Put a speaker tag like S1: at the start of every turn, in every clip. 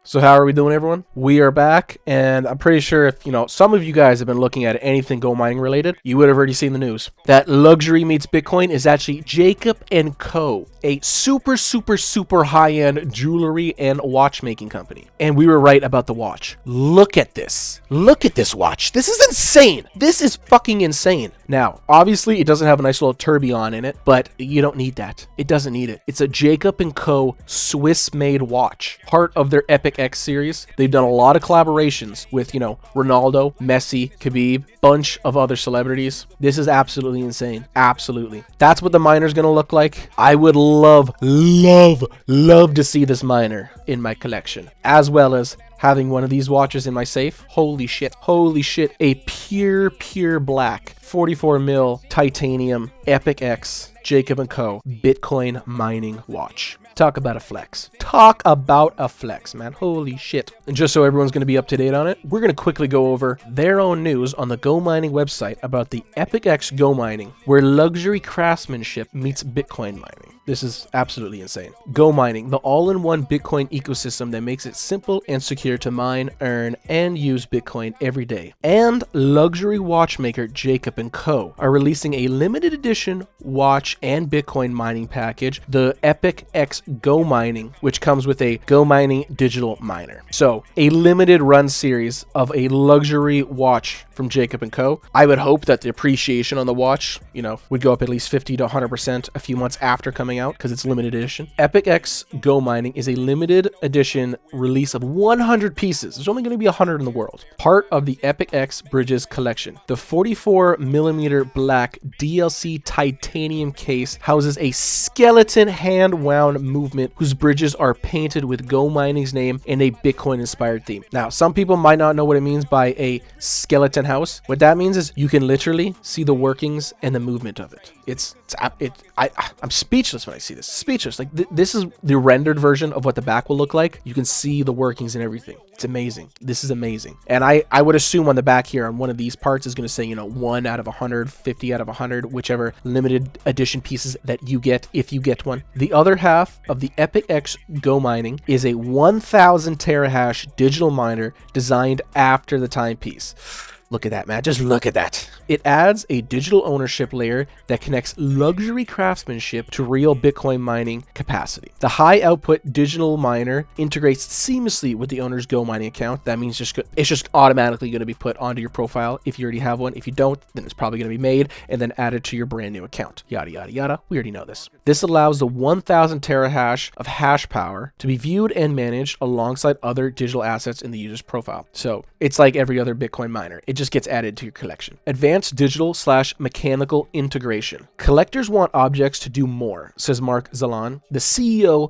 S1: So how are we doing, everyone? We are back, and I'm pretty sure if, some of you guys have been looking at anything GoMining related, you would have already seen the news. That luxury meets Bitcoin is actually Jacob&Co, a super high-end jewelry and watchmaking company. And we were right about the watch. Look at this. Look at this watch. This is insane. This is fucking insane. Now, obviously, it doesn't have a nice little tourbillon in it, but you don't need that. It doesn't need it. It's a Jacob&Co Swiss-made watch, part of their Epic X series. They've done a lot of collaborations with, Ronaldo, Messi, Khabib, bunch of other celebrities. This is absolutely insane. Absolutely. That's what the miner's gonna look like. I would love to see this miner in my collection, as well as having one of these watches in my safe. Holy shit. A pure black 44 mil titanium Epic X Jacob&Co Bitcoin mining watch. Talk about a flex. Talk about a flex, man. Holy shit. And just so everyone's going to be up to date on it, we're going to quickly go over their own news on the GoMining website about the Epic X GoMining, where luxury craftsmanship meets Bitcoin mining. This is absolutely insane. GoMining, the all-in-one Bitcoin ecosystem that makes it simple and secure to mine, earn, and use Bitcoin every day. And luxury watchmaker Jacob&Co are releasing a limited edition watch and Bitcoin mining package, the Epic X GoMining, which comes with a GoMining digital miner. So, a limited run series of a luxury watch from Jacob&Co. I would hope that the appreciation on the watch, would go up at least 50 to 100% a few months after coming out, because it's limited edition. Epic X GoMining is a limited edition release of 100 pieces. There's only going to be 100 in the world. Part of the Epic X Bridges collection. The 44mm black DLC titanium case houses a skeleton hand-wound movement whose bridges are painted with GoMining's name and a Bitcoin-inspired theme. Now, some people might not know what it means by a skeleton house. What that means is you can literally see the workings and the movement of it. I'm speechless when I see this. Speechless. Like this is the rendered version of what the back will look like. You can see the workings and everything. It's amazing. This is amazing. And I would assume on the back here on one of these parts is going to say, 1 out of 100, 50 out of 100, whichever limited edition pieces that you get if you get one. The other half of the Epic X GoMining is a 1000 terahash digital miner designed after the timepiece. Look at that, man. Just look at that. It adds a digital ownership layer that connects luxury craftsmanship to real Bitcoin mining capacity. The high output digital miner integrates seamlessly with the owner's GoMining account. That means it's just automatically going to be put onto your profile if you already have one. If you don't, then it's probably going to be made and then added to your brand new account. Yada, yada, yada. We already know this. This allows the 1000 terahash of hash power to be viewed and managed alongside other digital assets in the user's profile. So it's like every other Bitcoin miner. It just gets added to your collection. Advanced digital/mechanical integration. Collectors want objects to do more, says Mark Zalan, the CEO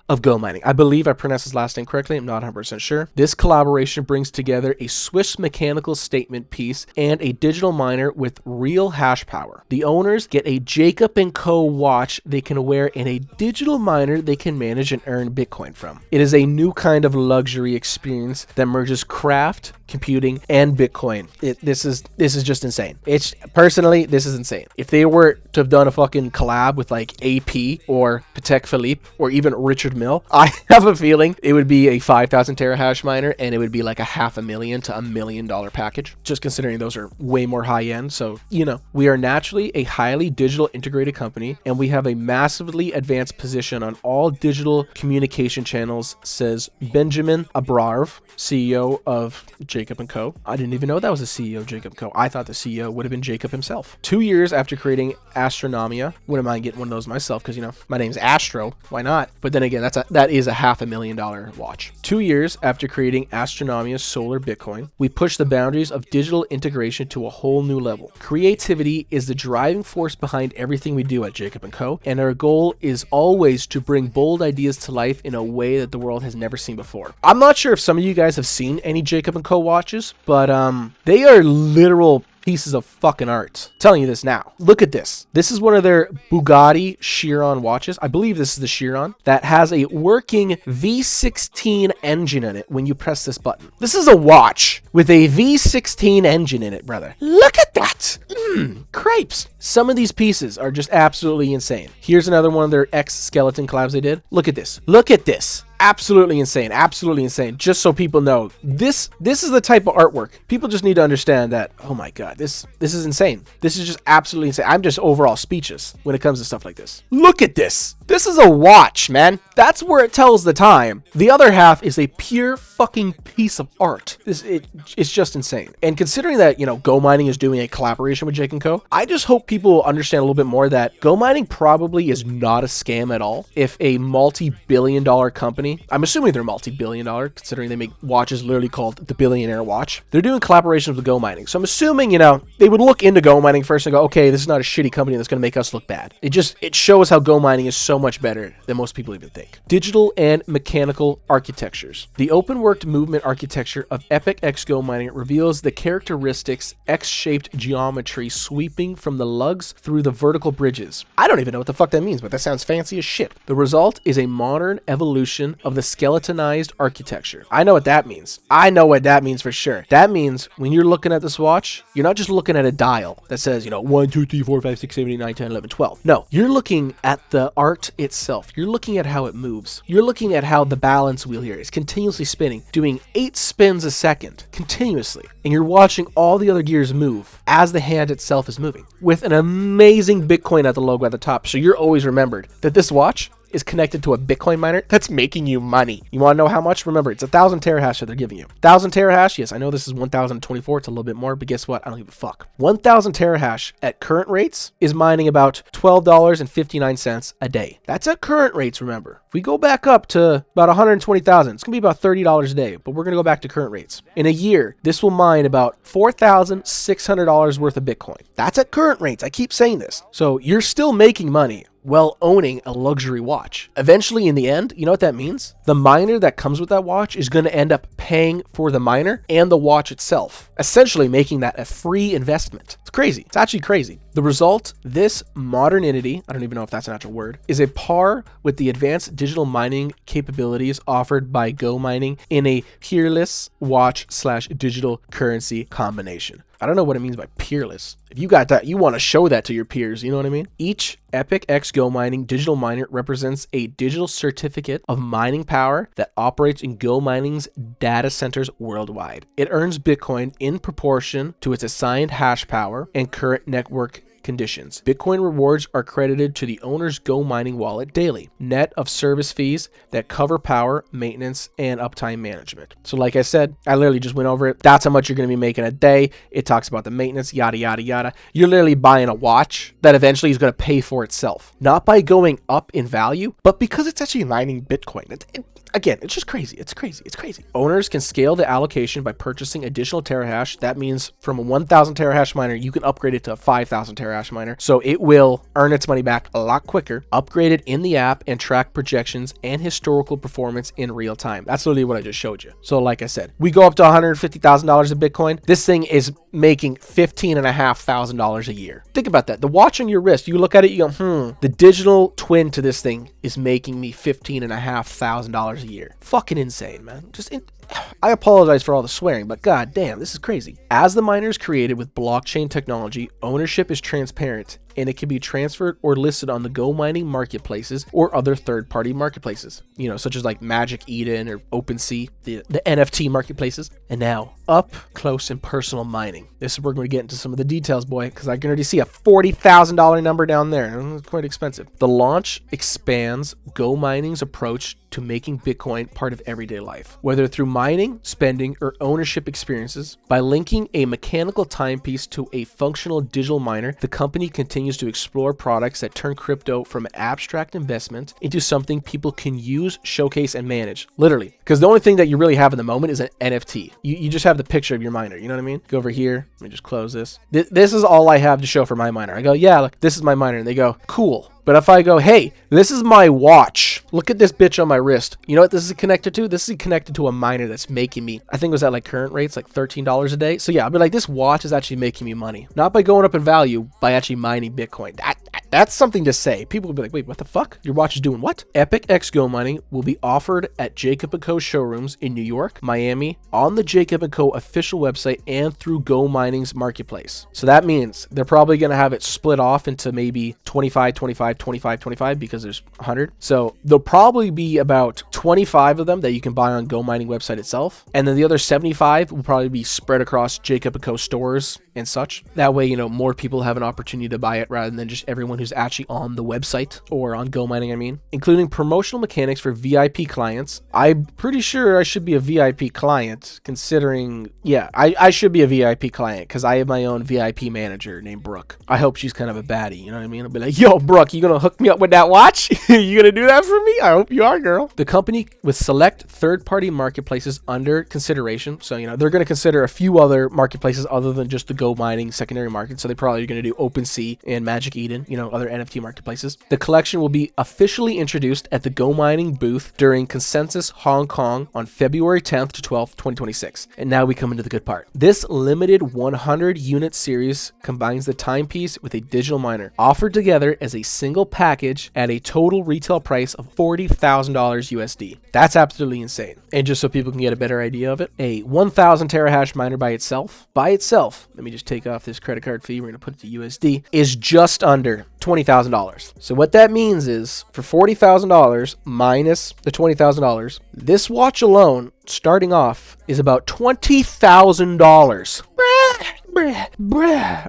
S1: of GoMining. I believe I pronounced his last name correctly. I'm not 100% sure. This collaboration brings together a Swiss mechanical statement piece and a digital miner with real hash power. The owners get a Jacob&Co watch they can wear and a digital miner they can manage and earn Bitcoin from. It is a new kind of luxury experience that merges craft, computing, and Bitcoin. This is just insane. This is insane. If they were to have done a fucking collab with like AP or Patek Philippe or even Richard Mille, I have a feeling it would be a 5,000 terahash miner and it would be like a $500,000 to $1 million package, just considering those are way more high end. So, we are naturally a highly digital integrated company and we have a massively advanced position on all digital communication channels, says Benjamin Abrav, CEO of Jacob&Co. I didn't even know that was the CEO of Jacob&Co. I thought the CEO would have been Jacob himself. 2 years after creating Astronomia, wouldn't mind getting one of those myself because, my name's Astro. Why not? But then again, that is a $500,000 watch. 2 years after creating Astronomia's solar Bitcoin, we push the boundaries of digital integration to a whole new level. Creativity is the driving force behind everything we do at Jacob&Co, and our goal is always to bring bold ideas to life in a way that the world has never seen before. I'm not sure if some of you guys have seen any Jacob&Co watches, but they are literal pieces of fucking art. I'm telling you this now. Look at this. This is one of their Bugatti Chiron watches. I believe this is the Chiron that has a working V16 engine in it when you press this button. This is a watch with a V16 engine in it, brother. Look at that. Crepes. Some of these pieces are just absolutely insane. Here's another one of their X-skeleton collabs they did. Look at this. Look at this. Absolutely insane. Absolutely insane. Just so people know, this is the type of artwork. People just need to understand that, oh my God, this is insane. This is just absolutely insane. I'm just overall speechless when it comes to stuff like this. Look at this. This is a watch, man. That's where it tells the time. The other half is a pure fucking piece of art. It's just insane. And considering that, you know, GoMining is doing a collaboration with Jacob&Co, I just hope people understand a little bit more that GoMining probably is not a scam at all. If a multi-billion-dollar company, I'm assuming they're multi-billion dollar, considering they make watches literally called the Billionaire Watch. They're doing collaborations with GoMining. So I'm assuming, you know, they would look into GoMining first and go, okay, this is not a shitty company that's going to make us look bad. It shows how GoMining is so much better than most people even think. Digital and mechanical architectures. The open-worked movement architecture of Epic X GoMining reveals the characteristics X-shaped geometry sweeping from the lugs through the vertical bridges. I don't even know what the fuck that means, but that sounds fancy as shit. The result is a modern evolution of the skeletonized architecture. I know what that means. I know what that means for sure. That means when you're looking at this watch, you're not just looking at a dial that says, you know, 1, 2, 3, 4, 5, 6, 7, 8, 9, 10, 11, 12. No, you're looking at the art itself. You're looking at how it moves. You're looking at how the balance wheel here is continuously spinning, doing 8 spins a second continuously. And you're watching all the other gears move as the hand itself is moving with an amazing Bitcoin at the logo at the top. So you're always remembered that this watch is connected to a Bitcoin miner that's making you money. You want to know how much? Remember, it's 1,000 terahash that they're giving you. 1,000 terahash, yes, I know this is 1,024, it's a little bit more, but guess what? I don't give a fuck. 1,000 terahash at current rates is mining about $12.59 a day. That's at current rates, remember. If we go back up to about 120,000, it's going to be about $30 a day, but we're going to go back to current rates. In a year, this will mine about $4,600 worth of Bitcoin. That's at current rates. I keep saying this. So you're still making money while owning a luxury watch. Eventually, in the end, you know what that means? The miner that comes with that watch is going to end up paying for the miner and the watch itself, essentially making that a free investment. It's crazy. It's actually crazy. The result, this modernity, I don't even know if that's an actual word, is a par with the advanced digital mining capabilities offered by GoMining in a peerless watch/digital currency combination. I don't know what it means by peerless. If you got that, you want to show that to your peers, you know what I mean? Each Epic X GoMining digital miner represents a digital certificate of mining power that operates in GoMining's data centers worldwide. It earns Bitcoin in proportion to its assigned hash power and current network conditions. Bitcoin rewards are credited to the owner's GoMining wallet daily, net of service fees that cover power, maintenance, and uptime management. So like I said, I literally just went over it. That's how much you're going to be making a day. It talks about the maintenance, yada, yada, yada. You're literally buying a watch that eventually is going to pay for itself. Not by going up in value, but because it's actually mining Bitcoin. Again, it's just crazy. It's crazy. It's crazy. Owners can scale the allocation by purchasing additional terahash. That means from a 1,000 terahash miner, you can upgrade it to a 5,000 terahash miner. So it will earn its money back a lot quicker, upgrade it in the app, and track projections and historical performance in real time. That's literally what I just showed you. So like I said, we go up to $150,000 of Bitcoin. This thing is making $15,500 a year. Think about that. The watch on your wrist, you look at it, you go, the digital twin to this thing is making me $15,500 a year. Fucking insane, man. I apologize for all the swearing, but god damn, this is crazy. As the miner is created with blockchain technology, ownership is transparent and it can be transferred or listed on the GoMining marketplaces or other third-party marketplaces, you know, such as like Magic Eden or OpenSea, the NFT marketplaces. And now, up close and personal mining. This is where we're going to get into some of the details, boy, because I can already see a $40,000 number down there. It's quite expensive. The launch expands GoMining's approach to making Bitcoin part of everyday life, whether through mining, spending, or ownership experiences. By linking a mechanical timepiece to a functional digital miner, the company continues to explore products that turn crypto from an abstract investment into something people can use, showcase, and manage. Literally. Because the only thing that you really have in the moment is an NFT. You just have the picture of your miner. You know what I mean? Go over here. Let me just close this. This is all I have to show for my miner. I go, yeah, look, this is my miner. And they go, cool. But if I go, hey, this is my watch. Look at this bitch on my wrist. You know what this is connected to? This is connected to a miner that's making me, I think it was at like current rates, like $13 a day. So yeah, I'll be like, this watch is actually making me money. Not by going up in value, by actually mining Bitcoin. That's something to say. People will be like, wait, what the fuck? Your watch is doing what? Epic X GoMining will be offered at Jacob&Co showrooms in New York, Miami, on the Jacob&Co official website, and through GoMining's marketplace. So that means they're probably going to have it split off into maybe 25, 25, 25, 25 because there's 100. So there'll probably be about 25 of them that you can buy on GoMining website itself. And then the other 75 will probably be spread across Jacob&Co stores and such. That way, more people have an opportunity to buy it rather than just everyone who's actually on the website or on GoMining, including promotional mechanics for VIP clients. I'm pretty sure I should be a VIP client considering, yeah, I should be a VIP client because I have my own VIP manager named Brooke. I hope she's kind of a baddie, you know what I mean? I'll be like, yo, Brooke, you gonna hook me up with that watch? You gonna do that for me? I hope you are, girl. The company with select third-party marketplaces under consideration. So, they're gonna consider a few other marketplaces other than just the GoMining secondary market. So they probably are gonna do OpenSea and Magic Eden, other NFT marketplaces. The collection will be officially introduced at the GoMining booth during Consensus Hong Kong on February 10th to 12th, 2026. And now we come into the good part. This limited 100 unit series combines the timepiece with a digital miner, offered together as a single package at a total retail price of $40,000 USD. That's absolutely insane. And just so people can get a better idea of it, a 1000 terahash miner by itself, let me just take off this credit card fee, we're gonna put it to USD, is just under $20,000. So what that means is for $40,000 minus the $20,000, this watch alone starting off is about $20,000.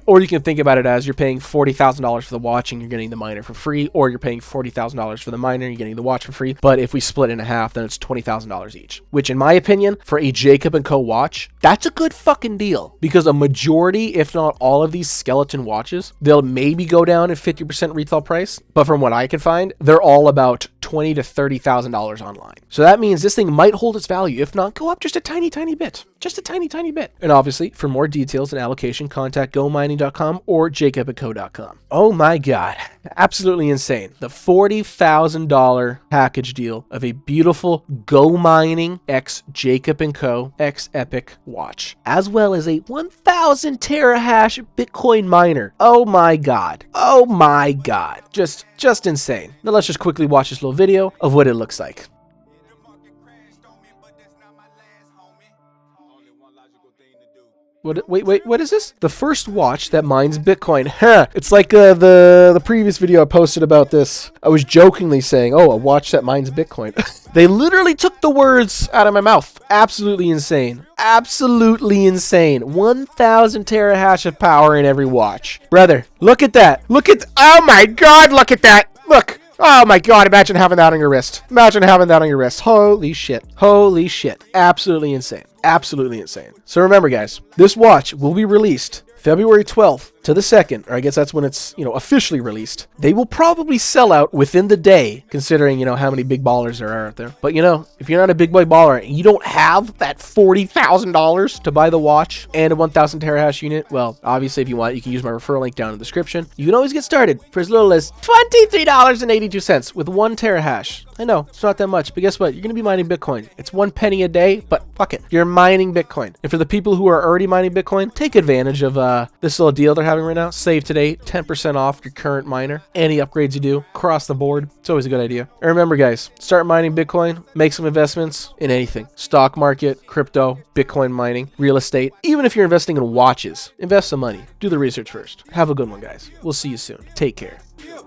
S1: Or you can think about it as you're paying $40,000 for the watch and you're getting the miner for free, or you're paying $40,000 for the miner and you're getting the watch for free. But if we split in half, then it's $20,000 each, which in my opinion, for a Jacob&Co watch, that's a good fucking deal, because a majority, if not all of these skeleton watches, they'll maybe go down at 50% retail price. But from what I can find, they're all about $20,000 to $30,000 online. So that means this thing might hold its value, if not go up just a tiny, tiny bit. Just a tiny, tiny bit. And obviously, for more details and allocation, contact GoMining.com or Jacob&Co.com. Oh my God. Absolutely insane. The $40,000 package deal of a beautiful GoMining X Jacob&Co X Epic watch, as well as a 1000 terahash Bitcoin miner. Oh my God. Oh my God. Just insane. Now let's just quickly watch this little video of what it looks like. Wait, what is this? The first watch that mines Bitcoin. It's like the previous video I posted about this. I was jokingly saying, oh, a watch that mines Bitcoin. They literally took the words out of my mouth. Absolutely insane. Absolutely insane. 1000 terahash of power in every watch. Brother, look at that. Oh my God, look at that. Look. Oh my God, imagine having that on your wrist. Imagine having that on your wrist. Holy shit. Holy shit. Absolutely insane. Absolutely insane. So remember, guys, this watch will be released February 12th to the 2nd, or I guess that's when it's, officially released. They will probably sell out within the day, considering, how many big ballers there are out there. But, if you're not a big boy baller and you don't have that $40,000 to buy the watch and a 1000 terahash unit, well, obviously, if you want, you can use my referral link down in the description. You can always get started for as little as $23.82 with 1 terahash. I know, it's not that much, but guess what? You're going to be mining Bitcoin. It's 1 penny a day, but fuck it. You're mining Bitcoin. And for the people who are already mining Bitcoin, take advantage of this little deal they're having right now. Save today, 10% off your current miner. Any upgrades you do, across the board. It's always a good idea. And remember, guys, start mining Bitcoin, make some investments in anything. Stock market, crypto, Bitcoin mining, real estate. Even if you're investing in watches, invest some money. Do the research first. Have a good one, guys. We'll see you soon. Take care.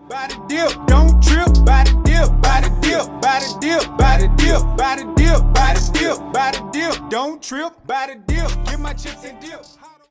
S1: By the deal, don't trip. By the deal, by the deal, by the deal, by the deal, by the deal, by the deal, by the deal, don't trip. By the deal, get my chips and dip.